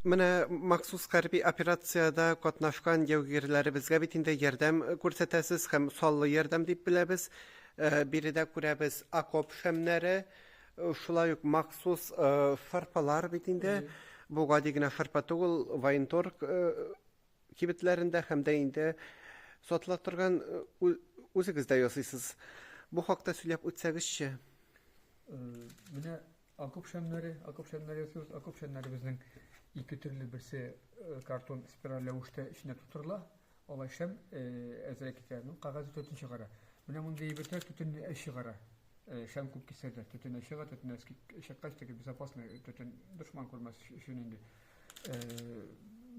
Менә махсус хәрби операциядә катнашкан яугирләребезгә бит инде ярдәм күрсәтәсез һәм саллы ярдәм дип беләбез. Биредә күрәбез окоп шәмнәре, шулай ук махсус шарпалар бит инде. Бу гади генә шарпа түгел, военторг кибетләрендә һәм дә инде сатыла торган үзегез дә ясыйсыз. Бу хакта сөйләп үтсәгезче. Менә окоп шәмнәре ясыйбыз. Окоп шәмнәре безнең ике төрле берсе картон спираль рәвештә эченә тутырыла. Алай шәм әзрәк икән, кагазы төтен чыгара. Менә монда әйберләр төтенне чыгара. Шәм күп кисәдә төтен чыга, төтен чыккач теге безопасный төтен дошман күрмәс өчен инде.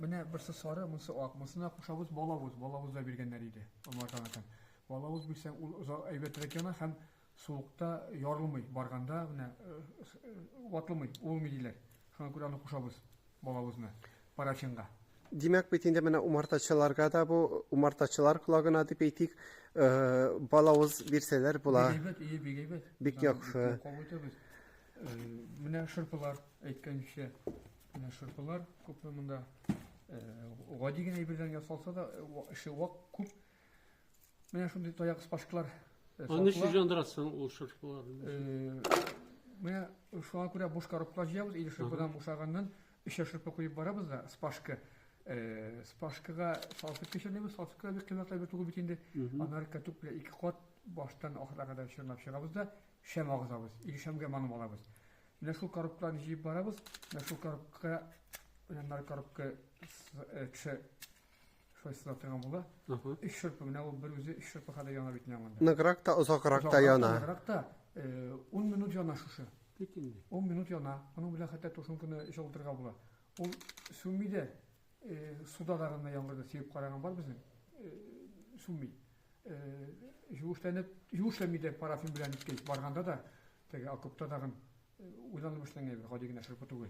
Менә берсе сары, монысы ак. Монысына кушабыз балавыз да биргәннәр иде. Омартанатан. Балавыз бирсәң ул әйбәтрәк яна һәм суыкта ярылмый. Барганда менә ватылмый, улмый диләр. Шуңа күрә аны кушабыз балавызны парачинга. Димәк бит инде менә умартачыларга да бу умартачылар колагына дип әйтик, балавыз бирсәләр була. Бик Бик яхшы. Менә шырпылар әйткәнчә, менә шырпылар күпме монда гади генә әйбердән ясалса да эше вак күп. Менә шундый таяк спашкалар. Аны сержандрасың ул шырпыларны. Менә шуңа күрә буш коробка җыябыз, или шырпыдан бушаганнан өчә шырпы куеп барабыз да спашка. Спашкага салфетка чәләбез, салфетка бик кыйммәтле бер түгел бит инде. Аннары катук белән ике кат баштан ахырга кадәр чорнап чыгабыз да шәм агызабыз, или шәмгә манып алабыз. Менә шул коробкаларны җыеп барабыз, менә шул коробка, менә коробка шулай сылатырган була. Өч шырпы, менә ул бер үзе өч шырпы хәле яна бит инде. Ныграк та озакрак та яна. Ныграк та 10 минут яна шушы. Бит инде. 10 минут яна. Аның белән хәтта тушынкыны җылтырга була. Ул сүммидә суда дагына яңгырда сыйып караган бар безнең. Сүмми. Юшләмидә парафин белән иткәч барганда да теге окопта дагын уйланып эшләнгән гади генә шырпы түгел.